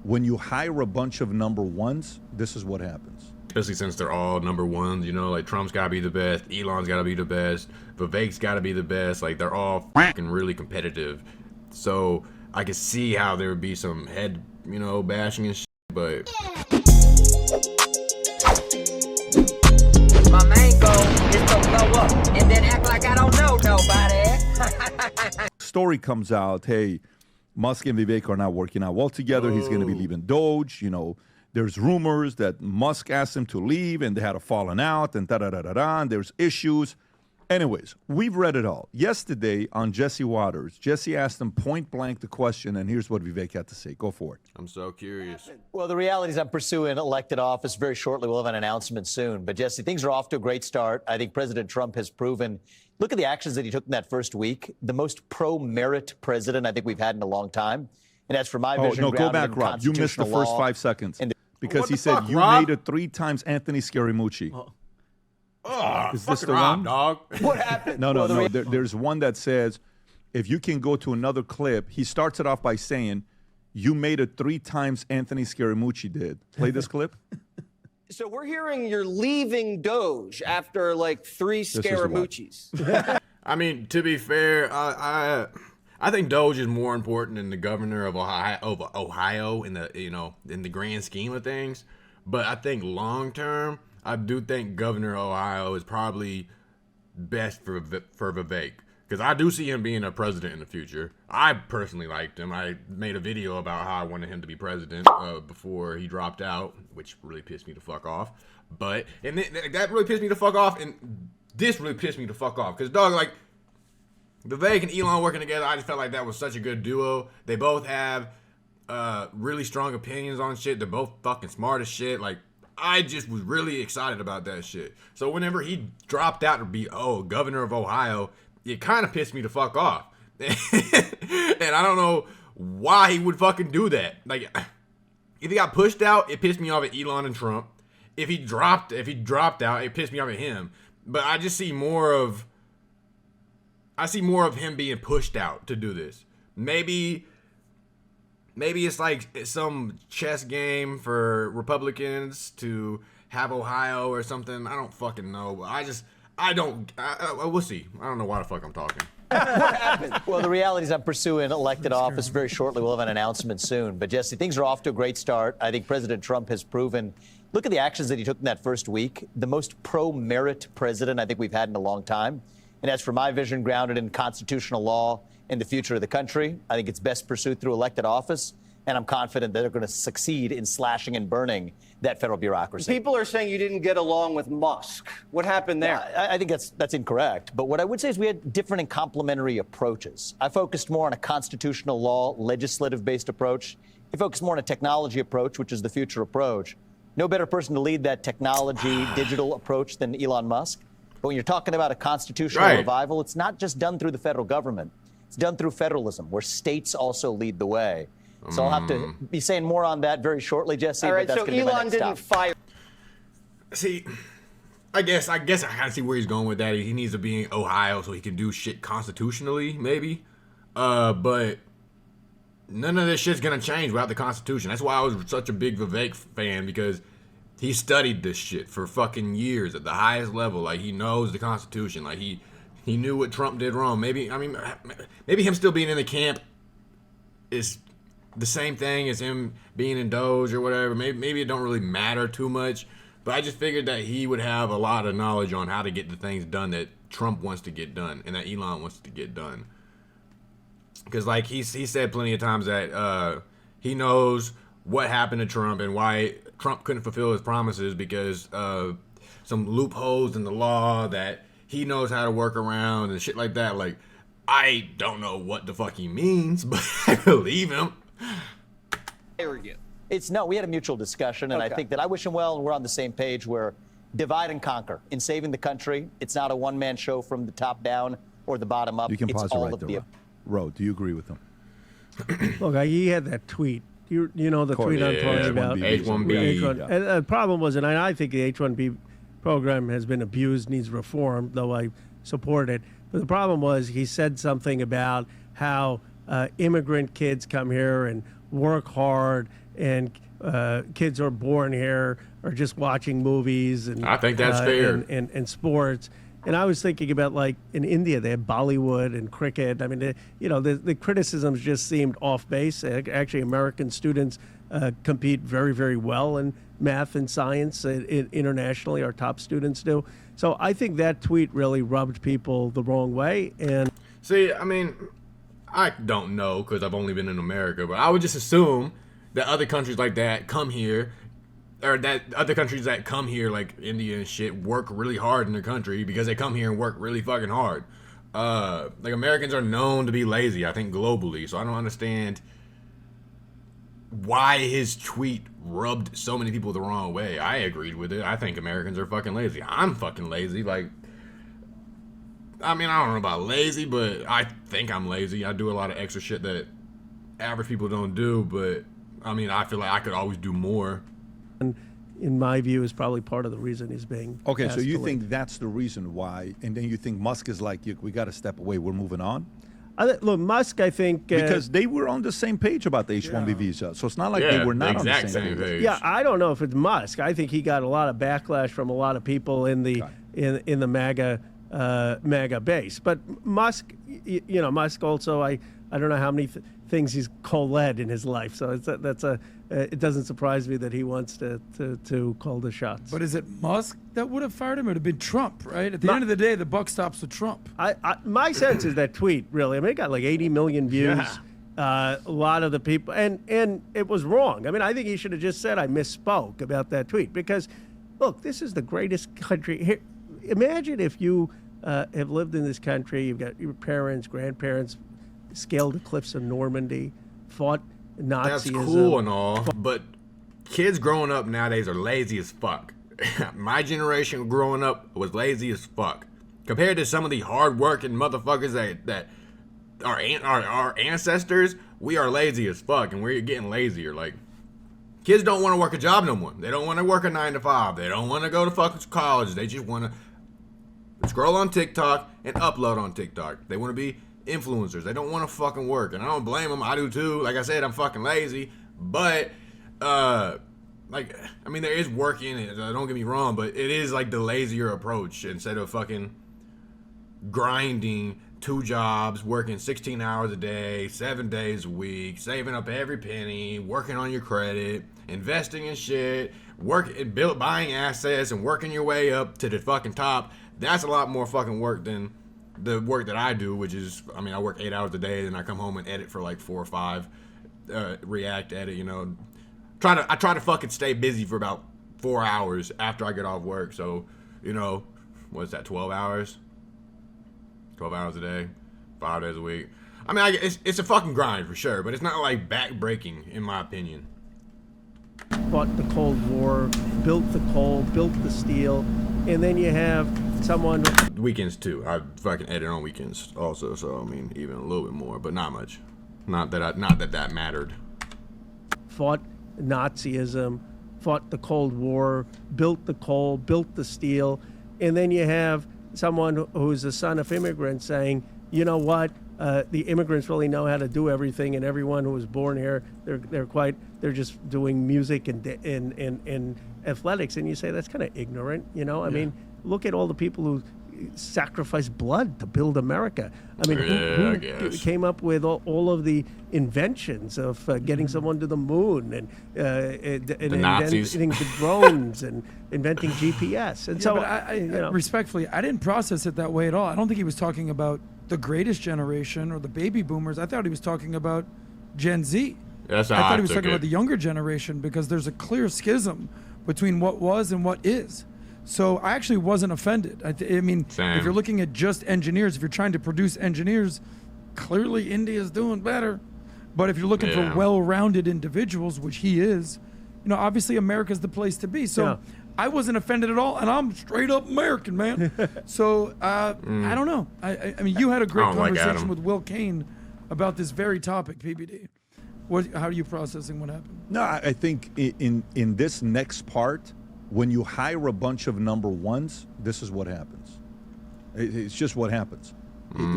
when you hire a bunch of number ones, this is what happens. Especially since they're all number ones, you know, like Trump's got to be the best, Elon's got to be the best, Vivek's got to be the best. Like, they're all fucking really competitive. So I could see how there would be some head, you know, bashing and shit, but... My main goal is to blow up and then act like I don't know nobody. Story comes out, hey, Musk and Vivek are not working out well together. He's going to be leaving DOGE. You know, there's rumors that Musk asked him to leave and they had a falling out and da-da-da-da-da, and there's issues. Anyways, we've read it all. Yesterday on Jesse Waters, Jesse asked him point blank the question, and here's what Vivek had to say. Go for it. I'm so curious. Well, the reality is I'm pursuing elected office very shortly. We'll have an announcement soon. But, Jesse, things are off to a great start. I think President Trump has proven, look at the actions that he took in that first week, the most pro-merit president I think we've had in a long time. And as for my vision, go back, Rob. You missed the first 5 seconds. Because he said, you made it 3 times Anthony Scaramucci. Oh, is this the Rob, one? dog? What happened? No. There's one that says, if you can go to another clip, he starts it off by saying, you made it 3 times Anthony Scaramucci did. Play this clip. So we're hearing you're leaving DOGE after like 3 Scaramucci's. I mean, to be fair, I think DOGE is more important than the governor of Ohio in the grand scheme of things. But I think long term, I do think Governor of Ohio is probably best for Vivek, because I do see him being a president in the future. I personally liked him. I made a video about how I wanted him to be president before he dropped out, which really pissed me the fuck off. But that really pissed me the fuck off, and this really pissed me the fuck off, because dog, like, Vivek and Elon working together, I just felt like that was such a good duo. They both have really strong opinions on shit. They're both fucking smart as shit. Like, I just was really excited about that shit. So whenever he dropped out to be, governor of Ohio, it kind of pissed me the fuck off. And I don't know why he would fucking do that. Like, if he got pushed out, it pissed me off at Elon and Trump. If he dropped out, it pissed me off at him. But I just see more of him being pushed out to do this. Maybe it's like some chess game for Republicans to have Ohio or something. I don't fucking know. But we'll see. I don't know why the fuck I'm talking. What happened? Well, the reality is I'm pursuing elected office very shortly. We'll have an announcement soon. But, Jesse, things are off to a great start. I think President Trump has proven, look at the actions that he took in that first week, the most pro-merit president I think we've had in a long time. And as for my vision grounded in constitutional law and the future of the country, I think it's best pursued through elected office. And I'm confident that they're going to succeed in slashing and burning that federal bureaucracy. People are saying you didn't get along with Musk. What happened there? Yeah, I think that's incorrect. But what I would say is we had different and complementary approaches. I focused more on a constitutional law, legislative-based approach. He focused more on a technology approach, which is the future approach. No better person to lead that technology, digital approach than Elon Musk. But when you're talking about a constitutional revival, it's not just done through the federal government. It's done through federalism, where states also lead the way. So I'll have to be saying more on that very shortly, Jesse. All right, but that's so Elon didn't fire. See, I guess I kind of see where he's going with that. He needs to be in Ohio so he can do shit constitutionally, maybe. But none of this shit's gonna change without the Constitution. That's why I was such a big Vivek fan, because he studied this shit for fucking years at the highest level. Like, he knows the Constitution. Like, he knew what Trump did wrong. Maybe him still being in the camp is the same thing as him being in DOGE or whatever. Maybe it don't really matter too much. But I just figured that he would have a lot of knowledge on how to get the things done that Trump wants to get done and that Elon wants to get done. Because, like, he said plenty of times that he knows what happened to Trump and why Trump couldn't fulfill his promises, because of some loopholes in the law that he knows how to work around and shit like that. Like, I don't know what the fuck he means, but I believe him. We had a mutual discussion, and I think that I wish him well, and we're on the same page where divide and conquer. In saving the country, it's not a one-man show from the top down or the bottom up. You can pause it's it all right of there, the Ro, do you agree with him? Look, he had that tweet. You know the tweet I'm talking about? H-1B. And the problem was, and I think the H-1B program has been abused, needs reform, though I support it. But the problem was he said something about how immigrant kids come here and work hard and kids who are born here are just watching movies and I think that's fair. and sports. And I was thinking about, like, in India, they have Bollywood and cricket. I mean, the criticisms just seemed off base. Actually, American students compete very, very well in math and science internationally. Our top students do. So I think that tweet really rubbed people the wrong way. And See, I mean, I don't know because I've only been in America, but I would just assume that other countries like that come here, or that other countries that come here, like India and shit, work really hard in their country because they come here and work really fucking hard. Like, Americans are known to be lazy, I think, globally. So I don't understand why his tweet rubbed so many people the wrong way. I agreed with it. I think Americans are fucking lazy. I'm fucking lazy. Like, I mean, I don't know about lazy, but I think I'm lazy. I do a lot of extra shit that average people don't do, but I mean, I feel like I could always do more. in my view, is probably part of the reason he's being Okay, so asked you to think leave. that's the reason why, and then you think Musk is like, we got to step away, we're moving on? Look, Musk, I think... Because they were on the same page about the H-1B visa, so it's not like they were not on the exact same page. Yeah, I don't know if it's Musk. I think he got a lot of backlash from a lot of people in the in the MAGA base. But Musk, Musk also, I don't know how many things he's co-led in his life. So it doesn't surprise me that he wants to call the shots. But is it Musk that would have fired him? It would have been Trump, right? At the end of the day, the buck stops with Trump. My sense is that tweet, really, I mean, it got like 80 million views. Yeah. A lot of the people, and it was wrong. I mean, I think he should have just said I misspoke about that tweet because, look, this is the greatest country. Here, imagine if you have lived in this country, you've got your parents, grandparents, scaled the cliffs of Normandy, fought Nazism. That's cool and all, but kids growing up nowadays are lazy as fuck. My generation growing up was lazy as fuck. Compared to some of the hard-working motherfuckers that our ancestors, we are lazy as fuck, and we're getting lazier. Like, kids don't want to work a job no more. They don't want to work a 9 to 5. They don't want to go to fucking college. They just want to scroll on TikTok and upload on TikTok. They want to be influencers. They don't want to fucking work, and I don't blame them. I do too. Like I said, I'm fucking lazy, but like, I mean, there is work in it. Don't get me wrong, but it is like the lazier approach. Instead of fucking grinding 2 jobs, working 16 hours a day, 7 days a week, saving up every penny, working on your credit, investing in shit, buying assets, and working your way up to the fucking top. That's a lot more fucking work than the work that I do, which is, I mean, I work 8 hours a day, and I come home and edit for like 4 or 5, react, edit, I try to fucking stay busy for about 4 hours after I get off work. So, what's that, 12 hours? 12 hours a day, 5 days a week. I mean, it's a fucking grind for sure, but it's not like back-breaking, in my opinion. Fought the Cold War, built the coal, built the steel, and then you have someone... Weekends, too. I fucking edit on weekends also, so, I mean, even a little bit more, but not much. Not that mattered. Fought Nazism, fought the Cold War, built the coal, built the steel, and then you have someone who's the son of immigrants saying, you know what, the immigrants really know how to do everything, and everyone who was born here, they're just doing music and athletics, and you say that's kind of ignorant, I mean, look at all the people who sacrificed blood to build America. I mean, who came up with all of the inventions of getting someone to the moon and inventing the drones and inventing GPS? And so, but I respectfully, I didn't process it that way at all. I don't think he was talking about the greatest generation or the baby boomers. I thought he was talking about Gen Z. That's how I thought he was talking about the younger generation because there's a clear schism between what was and what is. So I actually wasn't offended. I mean, Same. If you're looking at just engineers, if you're trying to produce engineers, clearly India's doing better. But if you're looking for well-rounded individuals, which he is, obviously America's the place to be. So I wasn't offended at all, and I'm straight up American, man. So I don't know. I mean, you had a great conversation with Will Kane about this very topic, PBD. How are you processing what happened? No, I think in this next part, when you hire a bunch of number ones, this is what happens. It's just what happens.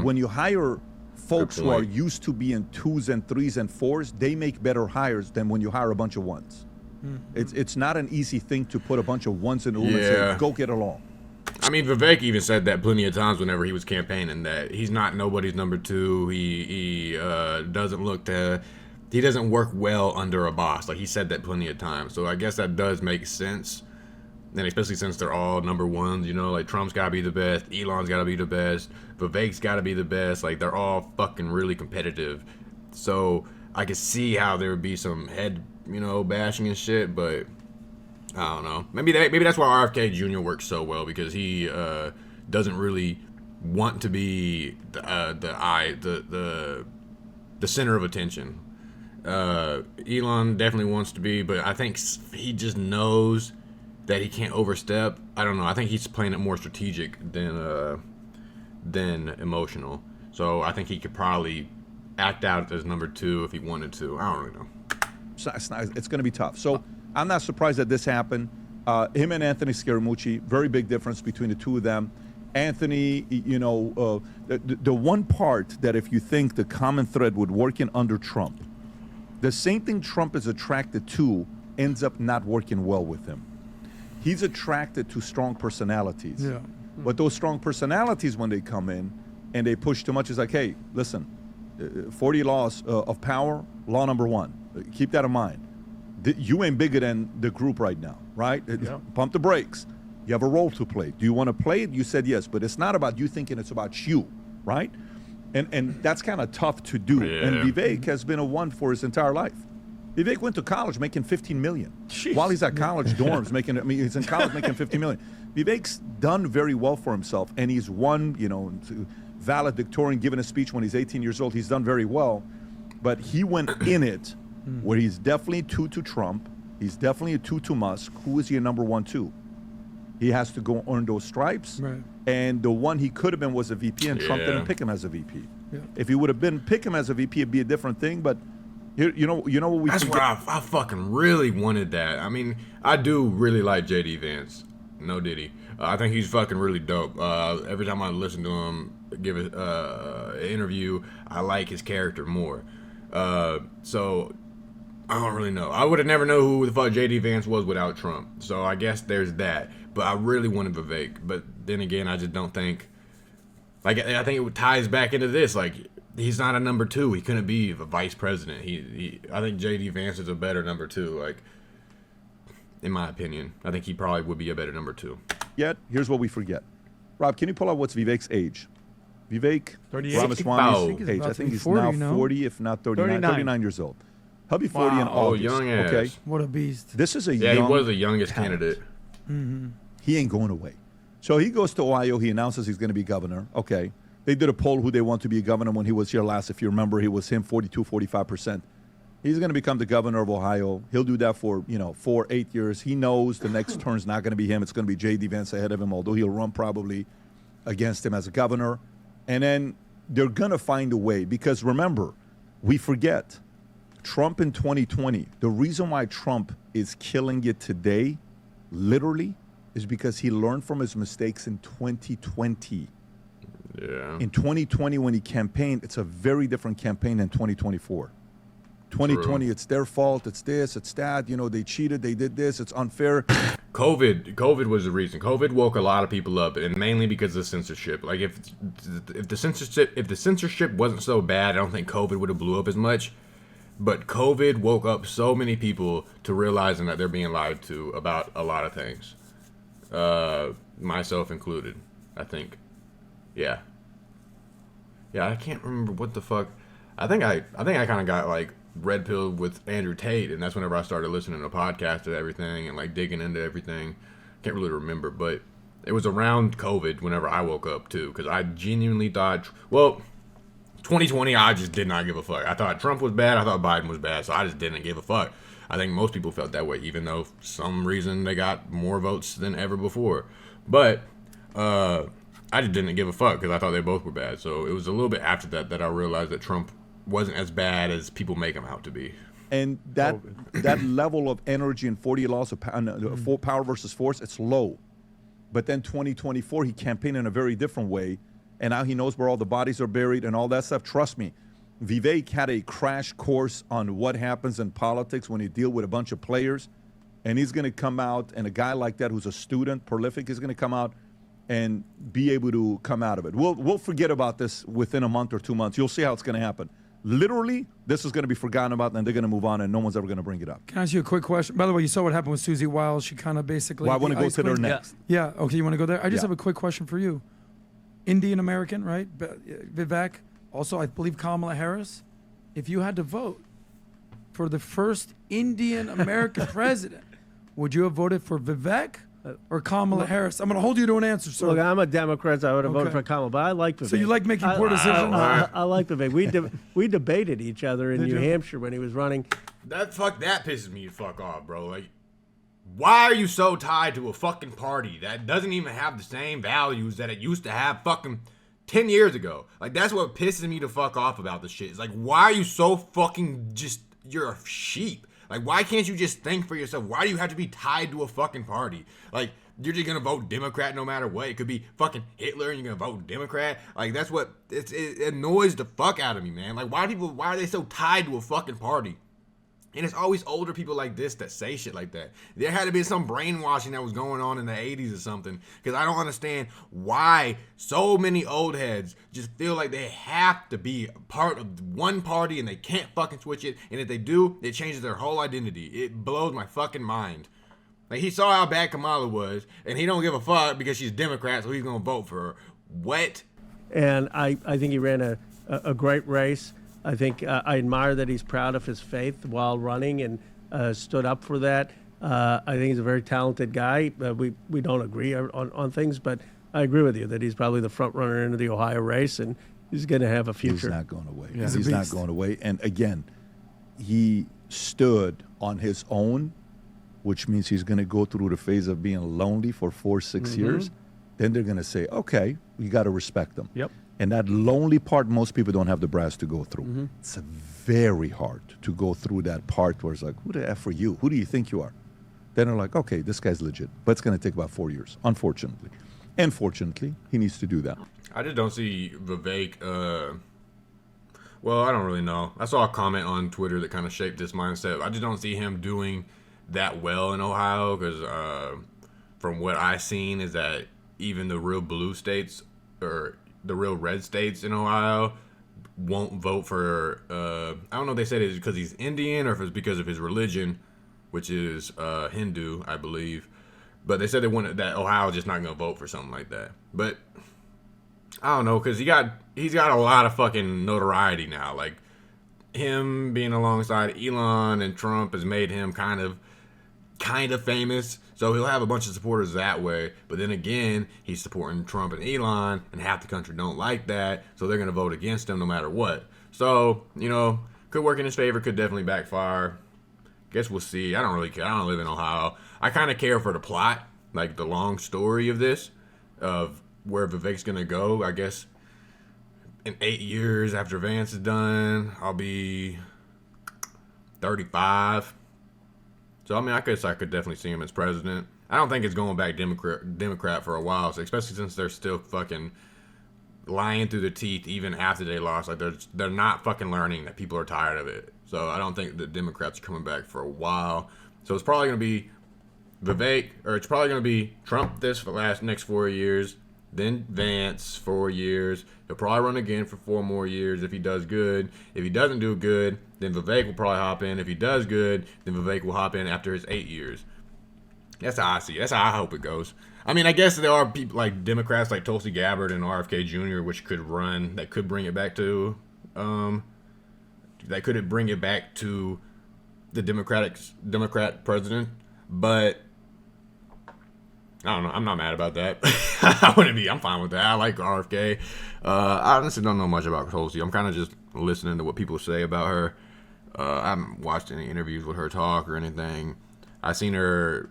When you hire folks who are point. used to being 2s and 3s and 4s, they make better hires than when you hire a bunch of 1s. It's not an easy thing to put a bunch of 1s in the room and Yeah. say, go get along. I mean, Vivek even said that plenty of times whenever he was campaigning, that he's not nobody's number 2. He doesn't look to, he doesn't work well under a boss. Like, he said that plenty of times. So I guess that does make sense. And especially since they're all number 1s, you know, like Trump's got to be the best, Elon's got to be the best, Vivek's got to be the best. Like, they're all fucking really competitive. So I could see how there would be some head, bashing and shit, but I don't know. Maybe that's why RFK Jr. works so well, because he doesn't really want to be the center of attention. Elon definitely wants to be, but I think he just knows that he can't overstep. I don't know. I think he's playing it more strategic than emotional. So I think he could probably act out as number 2 if he wanted to. I don't really know. It's going to be tough. So I'm not surprised that this happened. Him and Anthony Scaramucci, very big difference between the two of them. Anthony, the one part that if you think the common thread would work in under Trump, the same thing Trump is attracted to ends up not working well with him. He's attracted to strong personalities. Yeah. But those strong personalities, when they come in and they push too much, it's like, hey, listen, 40 laws of power, law number 1. Keep that in mind. You ain't bigger than the group right now, right? Yeah. Pump the brakes. You have a role to play. Do you want to play it? You said yes, but it's not about you thinking, it's about you, right? And that's kind of tough to do. Yeah. And Vivek has been a 1 for his entire life. Vivek went to college making $15 million. Jeez. While he's at college dorms he's in college making $15 million. Vivek's done very well for himself, and he's won, valedictorian, giving a speech when he's 18 years old. He's done very well, but he went in it where he's definitely 2 to Trump. He's definitely a 2 to Musk. Who is your number 1, 2? He has to go earn those stripes. Right. And the one he could have been was a VP, and Trump didn't pick him as a VP. Yeah. If he would have pick him as a VP, it'd be a different thing. But you know what we. That's why I fucking really wanted that. I mean, I do really like JD Vance. No diddy. I think he's fucking really dope. Every time I listen to him give an interview, I like his character more. So I don't really know. I would have never known who the fuck JD Vance was without Trump. So I guess there's that. But I really wanted Vivek. But then again, I just don't think. Like, I think it ties back into this. Like, he's not a number 2. He couldn't be a vice president. I think JD Vance is a better number 2. Like, in my opinion, I think he probably would be a better number 2. Yet, here's what we forget. Rob, can you pull out what's Vivek's age? Vivek 38. Ramaswamy's age. I think he's now 40, if not 39. 39 years old. He'll be 40 in Oh, August. young ass. Okay. What a beast. This is a Yeah, young he was the youngest talent. candidate. He ain't going away. So he goes to Ohio. He announces he's going to be governor. Okay. They did a poll who they want to be governor when he was here last. If you remember, he was him 42, 45%. He's going to become the governor of Ohio. He'll do that for, 4-8 years. He knows the next turn's not going to be him. It's going to be J.D. Vance ahead of him, although he'll run probably against him as a governor. And then they're going to find a way because, remember, we forget Trump in 2020. The reason why Trump is killing it today, literally, is because he learned from his mistakes in 2020. Yeah. In 2020, when he campaigned, it's a very different campaign than 2024. 2020, True. it's their fault, it's this, it's that, they cheated, they did this, it's unfair. COVID was the reason. COVID woke a lot of people up, and mainly because of censorship. Like, if the censorship wasn't so bad, I don't think COVID would have blew up as much. But COVID woke up so many people to realizing that they're being lied to about a lot of things, myself included. I think, yeah. I can't remember what the fuck. I think I kind of got like red pilled with Andrew Tate, and that's whenever I started listening to podcasts and everything and like digging into everything. Can't really remember, but it was around COVID whenever I woke up too, because I genuinely thought, 2020, I just did not give a fuck. I thought Trump was bad. I thought Biden was bad, so I just didn't give a fuck. I think most people felt that way, even though for some reason they got more votes than ever before. But I just didn't give a fuck because I thought they both were bad. So it was a little bit after that I realized that Trump wasn't as bad as people make him out to be. And that level of energy and 40 laws of power versus force, it's low. But then 2024, he campaigned in a very different way. and now he knows where all the bodies are buried and all that stuff. Trust me, Vivek had a crash course on what happens in politics when you deal with a bunch of players, and he's going to come out, and a guy like that who's a student, prolific, is going to come out and be able to come out of it. We'll forget about this within a month or 2 months. You'll see how it's going to happen. Literally, this is going to be forgotten about, and they're going to move on, and no one's ever going to bring it up. Can I ask you a quick question? By the way, you saw what happened with Susie Wiles. She kind of basically... Well, I want to go to their next. Yeah, okay, you want to go there? I just Yeah. have a quick question for you. Indian American, right? Vivek. Also, I believe Kamala Harris. If you had to vote for the first Indian American president, would you have voted for Vivek or Kamala Harris? I'm going to hold you to an answer, sir. Look, I'm a Democrat, so I would have voted Okay. for Kamala, but I like Vivek. So you like making poor decisions? I like Vivek. We debated each other in New Hampshire when he was running. That pisses me the fuck off, bro. Like, why are you so tied to a fucking party that doesn't even have the same values that it used to have fucking 10 years ago? Like, that's what pisses me the fuck off about this shit. It's like, why are you so fucking just, you're a sheep? Like, why can't you just think for yourself? Why do you have to be tied to a fucking party? Like, you're just gonna vote Democrat no matter what. It could be fucking Hitler and you're gonna vote Democrat. Like, that's what, it annoys the fuck out of me, man. Like, why are they so tied to a fucking party? And it's always older people like this that say shit like that. There had to be some brainwashing that was going on in the 80s or something. Because I don't understand why so many old heads just feel like they have to be part of one party and they can't fucking switch it. And if they do, it changes their whole identity. It blows my fucking mind. Like, he saw how bad Kamala was, and he don't give a fuck because she's Democrat, so he's going to vote for her. What? And I think he ran a great race. I think I admire that he's proud of his faith while running and stood up for that. I think he's a very talented guy. We don't agree on things, but I agree with you that he's probably the front runner into the Ohio race, and he's going to have a future. He's not going away. Yeah. He's not going away. And again, he stood on his own, which means he's going to go through the phase of being lonely for 4-6 years. Then they're going to say, okay, you got to respect them. Yep. And that lonely part, most people don't have the brass to go through. It's very hard to go through that part where it's like, who the F are you? Who do you think you are? Then they're like, okay, this guy's legit. But it's going to take about 4 years, unfortunately. And fortunately, he needs to do that. I just don't see Vivek, well, I don't really know. I saw a comment on Twitter that kind of shaped this mindset. I just don't see him doing that well in Ohio because from what I've seen is that even the real blue states or the real red states in Ohio won't vote for, I don't know if they said it's because he's Indian or if it's because of his religion, which is Hindu, I believe. But they said that Ohio's just not going to vote for something like that. But I don't know, because he's got a lot of fucking notoriety now. Like, him being alongside Elon and Trump has made him kind of famous. So he'll have a bunch of supporters that way. But then again, he's supporting Trump and Elon, and half the country don't like that. So they're going to vote against him no matter what. So, could work in his favor, could definitely backfire. Guess we'll see. I don't really care. I don't live in Ohio. I kind of care for the plot, like the long story of this, of where Vivek's going to go. I guess in 8 years after Vance is done, I'll be 35. So, I guess I could definitely see him as president. I don't think it's going back Democrat for a while, so especially since they're still fucking lying through their teeth even after they lost. Like, they're not fucking learning that people are tired of it. So I don't think the Democrats are coming back for a while. So it's probably going to be Vivek, or it's probably going to be Trump next 4 years, then Vance 4 years. He'll probably run again for 4 more years if he does good. If he doesn't do good, then Vivek will probably hop in. If he does good, then Vivek will hop in after his 8 years. That's how I see it. That's how I hope it goes. I guess there are people like Democrats like Tulsi Gabbard and RFK Jr., which could run, that could bring it back to, the Democrat president. But I don't know. I'm not mad about that. I'm fine with that. I like RFK. I honestly don't know much about Tulsi. I'm kind of just listening to what people say about her. I haven't watched any interviews with her talk or anything. I seen her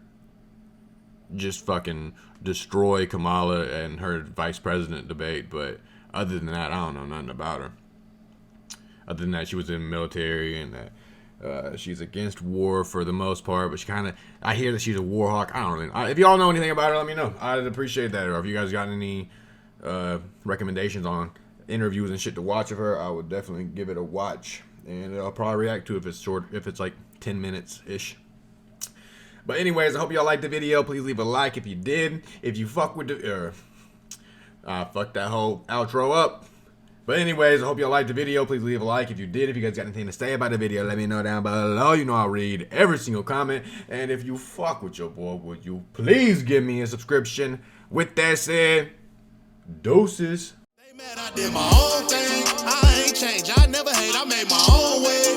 just fucking destroy Kamala and her vice president debate, but other than that, I don't know nothing about her. Other than that, she was in the military and that she's against war for the most part, but I hear that she's a war hawk. I don't really know. If y'all know anything about her, let me know. I'd appreciate that. Or if you guys got any recommendations on interviews and shit to watch of her, I would definitely give it a watch, and I'll probably react to it if it's short, if it's like 10 minutes ish. But anyways, I hope y'all liked the video. Please leave a like if you did. If you fuck with the fuck that whole outro up. But anyways, I hope y'all liked the video. Please leave a like if you did. If you guys got anything to say about the video, let me know down below. You know I'll read every single comment. And if you fuck with your boy, would you please give me a subscription? With that said, doses. They mad I did my own thing. I ain't changed. I never hate. I made my own way.